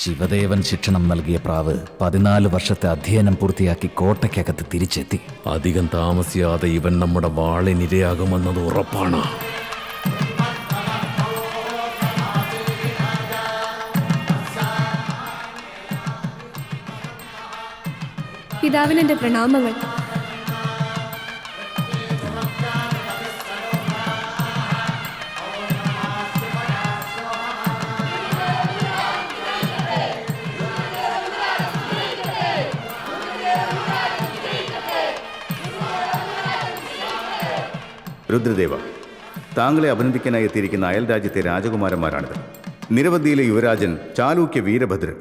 ശിവദേവൻ ശിക്ഷണം നൽകിയ പ്രാവ് 14 വർഷത്തെ അധ്യയനം പൂർത്തിയാക്കി കോട്ടയ്ക്കകത്ത് തിരിച്ചെത്തി. അധികം താമസിയാതെ ഇവൻ നമ്മുടെ വാളിനിരയാകുമെന്നത് ഉറപ്പാണ്. പിതാവിനെന്റെ പ്രണാമങ്ങൾ. രുദ്രദേവ, താങ്കളെ അഭിനന്ദിക്കാനായി എത്തിയിരിക്കുന്ന അയൽ രാജ്യത്തെ രാജകുമാരന്മാരാണിത്. നിരവധിയിലെ യുവരാജൻ ചാലൂക്യ വീരഭദ്രൻ.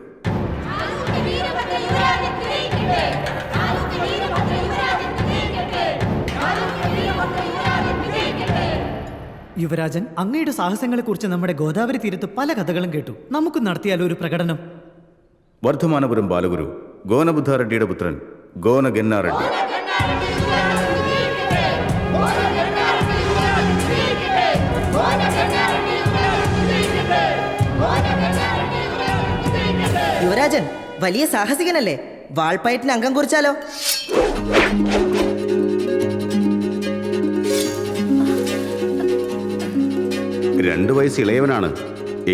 യുവരാജൻ, അങ്ങയുടെ സാഹസങ്ങളെക്കുറിച്ച് നമ്മുടെ ഗോദാവരി തീരത്ത് പല കഥകളും കേട്ടു. നമുക്ക് നടത്തിയാലോ ഒരു പ്രകടനം? വർദ്ധമാനപുരം ബാലഗുരു ഗോനബുദ്ധ റെഡ്ഡിയുടെ പുത്രൻ ഗോന ഗന്ന റെഡ്ഡി. യുവരാജൻ വലിയ സാഹസികനല്ലേ? വാൾപ്പയറ്റിന് അംഗം കുറിച്ചാലോ? രണ്ടു വയസ്സ് ഇളയവനാണ്.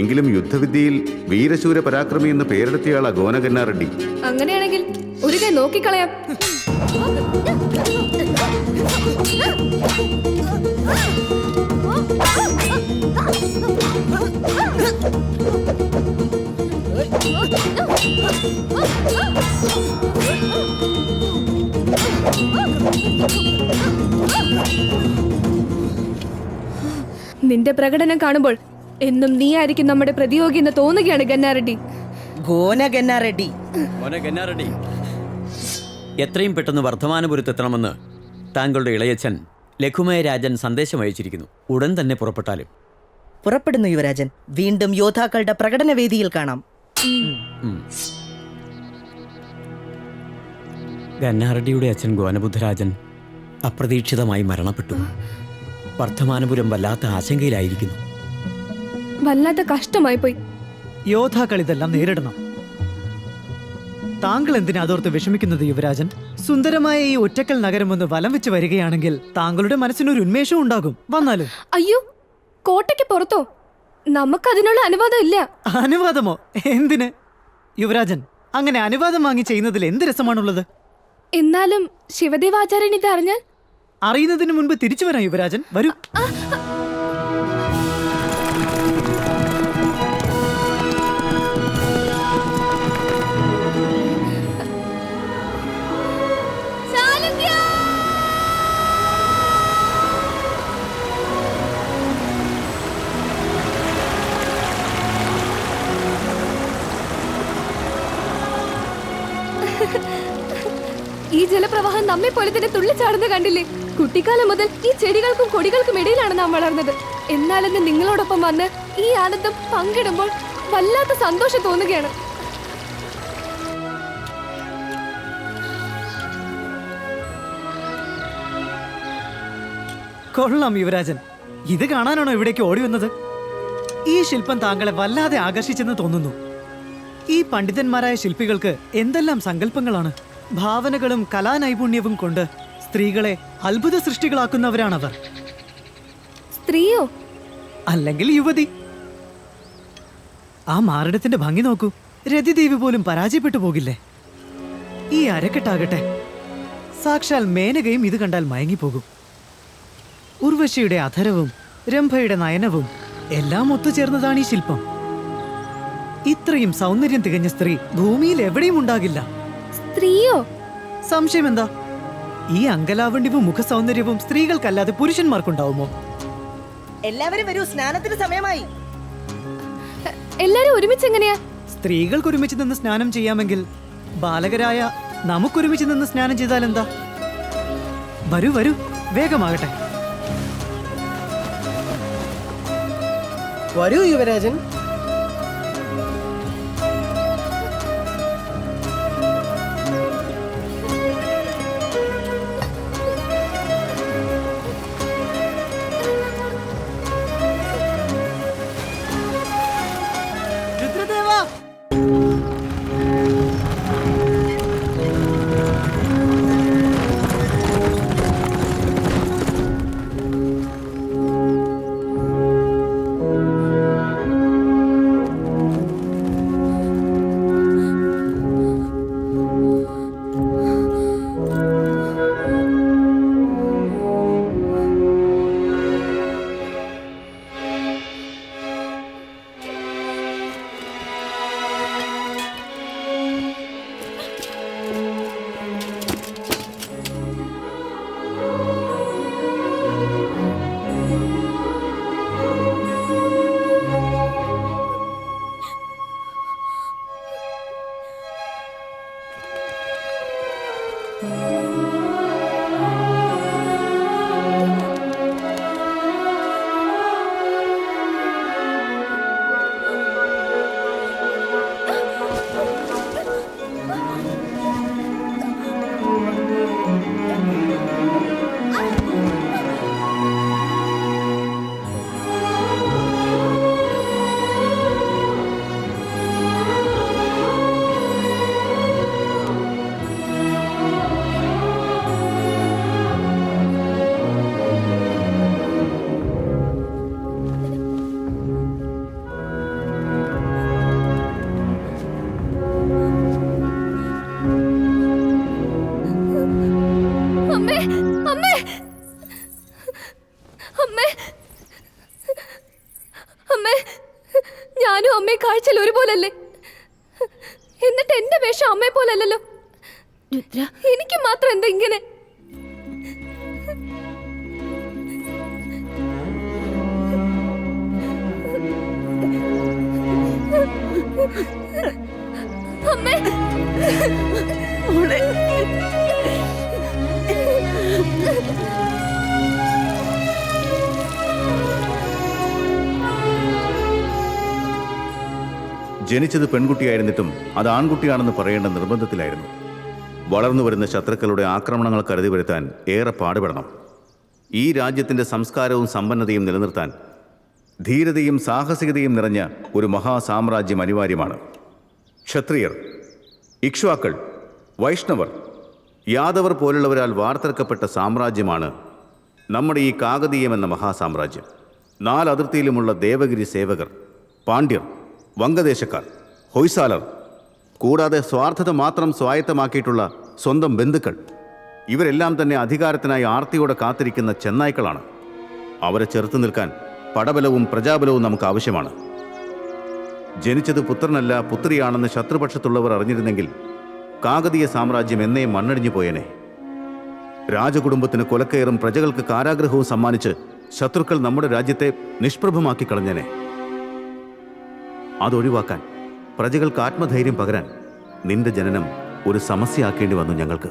എങ്കിലും യുദ്ധവിദ്യയിൽ വീരശൂര പരാക്രമി എന്ന് പേരെടുത്തിയാളാ ഗോനഗന്ന റെഡ്ഡി. അങ്ങനെയാണെങ്കിൽ ഒരു കൈ നോക്കിക്കളയാം. നിന്റെ പ്രകടനം കാണുമ്പോൾ എന്നും നീ ആയിരിക്കും നമ്മുടെ പ്രതിയോഗി എന്ന് തോന്നുകയാണ് ഗന്നാറെഡ്ഡി. ഗോനഗന്നാറെഡ്ഡി, എത്രയും പെട്ടെന്ന് വർദ്ധമാനപുരത്തെത്തണമെന്ന് താങ്കളുടെ ഇളയച്ഛൻ ലഘുമയ രാജൻ സന്ദേശം അയച്ചിരിക്കുന്നു. ഉടൻ തന്നെ പുറപ്പെട്ടാലും. പുറപ്പെടുന്നു യുവരാജൻ. വീണ്ടും യോദ്ധാക്കളുടെ പ്രകടന വേദിയിൽ കാണാം. ഗന്നാറെഡ്ഡിയുടെ അച്ഛൻ ഗോനബുദ്ധരാജൻ അപ്രതീക്ഷിതമായി മരണപ്പെട്ടു. വർദ്ധമാനപുരം വല്ലാത്ത ആശങ്കയിലായിരിക്കുന്നു. വല്ലാത്ത കഷ്ടമായി പോയി. യോദ്ധാക്കൾ ഇതെല്ലാം നേരിടണം. താങ്കൾ എന്തിനാ അതോർത്ത് വിഷമിക്കുന്നത് യുവരാജൻ? സുന്ദരമായ ഈ ഒറ്റക്കൽ നഗരം ഒന്ന് വലം വെച്ച് വരികയാണെങ്കിൽ താങ്കളുടെ മനസ്സിനൊരു ഉന്മേഷവും ഉണ്ടാകും. വന്നാലും. അയ്യോ, കോട്ടയ്ക്ക് പുറത്തോ? നമുക്കതിനുള്ള അനുവാദം ഇല്ല. അനുവാദമോ? എന്തിന്? യുവരാജൻ, അങ്ങനെ അനുവാദം വാങ്ങി ചെയ്യുന്നതിൽ എന്ത് രസമാണുള്ളത്? എന്നാലും ശിവദേവാചാര്യൻ ഇതറിഞ്ഞാൽ? അറിയുന്നതിന് മുൻപ് തിരിച്ചു വരാം യുവരാജൻ. വരൂ. ഈ ജലപ്രവാഹം നമ്മെ പോലെ തന്നെ തുള്ളിച്ചാടുന്ന കണ്ടില്ലേ? കുട്ടിക്കാലം മുതൽ ഈ ചെടികൾക്കും കൊടികൾക്കും ഇടയിലാണ് നാം വളർന്നത്. എന്നാലെന്ന് നിങ്ങളോടൊപ്പം വന്ന് ഈ ആനന്ദം പങ്കിടുമ്പോൾ വല്ലാത്ത സന്തോഷം തോന്നുകയാണ്. കൊള്ളാം യുവരാജൻ. ഇത് കാണാനാണോ ഇവിടേക്ക് ഓടി വന്നത്? ഈ ശില്പം താങ്കളെ വല്ലാതെ ആകർഷിച്ചെന്ന് തോന്നുന്നു. ഈ പണ്ഡിതന്മാരായ ശില്പികൾക്ക് എന്തെല്ലാം സങ്കല്പങ്ങളാണ്! ഭാവനകളും കലാനൈപുണ്യവും കൊണ്ട് സ്ത്രീകളെ അത്ഭുത സൃഷ്ടികളാക്കുന്നവരാണവർ. സ്ത്രീയോ? അല്ലെങ്കിൽ യുവതി. ആ മാറിടത്തിന്റെ ഭംഗി നോക്കൂ. രതിദേവി പോലും പരാജയപ്പെട്ടു പോകില്ലേ? ഈ അരക്കെട്ടാകട്ടെ, സാക്ഷാൽ മേനകയും ഇത് കണ്ടാൽ മയങ്ങിപ്പോകും. ഉർവശിയുടെ അധരവും രംഭയുടെ നയനവും എല്ലാം ഒത്തുചേർന്നതാണ് ഈ ശില്പം. ഇത്രയും സൗന്ദര്യം തികഞ്ഞ സ്ത്രീ ഭൂമിയിൽ എവിടെയും ഉണ്ടാകില്ല. സ്ത്രീയോ? സംശയം എന്താ? ഈ അങ്കലാവണ്യവും മുഖസൗന്ദര്യവും സ്ത്രീകൾക്കല്ലാതെ പുരുഷന്മാർക്കുണ്ടാവുമോ? എല്ലാവരും വരൂ, സ്നാനത്തിന് സമയമായി. എല്ലാരും ഒരുമിച്ച് എങ്ങനെയാ? സ്ത്രീകൾക്ക് ഒരുമിച്ച് നിന്ന് സ്നാനം ചെയ്യാമെങ്കിൽ ബാലകരായ നമുക്കൊരുമിച്ച് നിന്ന് സ്നാനം ചെയ്താൽ എന്താ? വരൂ വരൂ, വേഗമാകട്ടെ. വരൂ യുവരാജൻ. ഞാനും അമ്മയും കാഴ്ചയിൽ ഒരുപോലല്ലേ? എന്നിട്ട് എന്റെ വേഷം അമ്മയെ പോലല്ലോ. എനിക്ക് മാത്രം എന്താ ഇങ്ങനെ? അമ്മേ, ജനിച്ചത് പെൺകുട്ടിയായിരുന്നിട്ടും അത് ആൺകുട്ടിയാണെന്ന് പറയേണ്ട നിർബന്ധത്തിലായിരുന്നു. വളർന്നു വരുന്ന ശത്രുക്കളുടെ ആക്രമണങ്ങൾ കരുതി വരുത്താൻ ഏറെ പാടുപെടണം. ഈ രാജ്യത്തിൻ്റെ സംസ്കാരവും സമ്പന്നതയും നിലനിർത്താൻ ധീരതയും സാഹസികതയും നിറഞ്ഞ ഒരു മഹാസാമ്രാജ്യം അനിവാര്യമാണ്. ക്ഷത്രിയർ, ഇക്ഷ്വാക്കൾ, വൈഷ്ണവർ, യാദവർ പോലുള്ളവരാൽ വാർത്തെടുക്കപ്പെട്ട സാമ്രാജ്യമാണ് നമ്മുടെ ഈ കാകതീയം എന്ന മഹാസാമ്രാജ്യം. 4 അതിർത്തിയിലുമുള്ള ദേവഗിരി സേവകർ, പാണ്ഡ്യർ, വംഗദേശക്കാർ, ഹൊയ്സാലർ, കൂടാതെ സ്വാർത്ഥത മാത്രം സ്വായത്തമാക്കിയിട്ടുള്ള സ്വന്തം ബന്ധുക്കൾ, ഇവരെല്ലാം തന്നെ അധികാരത്തിനായി ആർത്തിയോടെ കാത്തിരിക്കുന്ന ചെന്നായ്ക്കളാണ്. അവരെ ചെറുത്തു നിൽക്കാൻ പടബലവും പ്രജാബലവും നമുക്ക് ആവശ്യമാണ്. ജനിച്ചത് പുത്രനല്ല പുത്രിയാണെന്ന് ശത്രുപക്ഷത്തുള്ളവർ അറിഞ്ഞിരുന്നെങ്കിൽ കാകതീയ സാമ്രാജ്യം എന്നേ മണ്ണടിഞ്ഞു പോയേനെ. രാജകുടുംബത്തിന് കൊലക്കയറും പ്രജകൾക്ക് കാരാഗ്രഹവും സമ്മാനിച്ച് ശത്രുക്കൾ നമ്മുടെ രാജ്യത്തെ നിഷ്പ്രഭമാക്കി കളഞ്ഞേനെ. അതൊഴിവാക്കാൻ, പ്രജകൾക്ക് ആത്മധൈര്യം പകരാൻ നിന്റെ ജനനം ഒരു സമസ്യയാക്കേണ്ടി വന്നു ഞങ്ങൾക്ക്.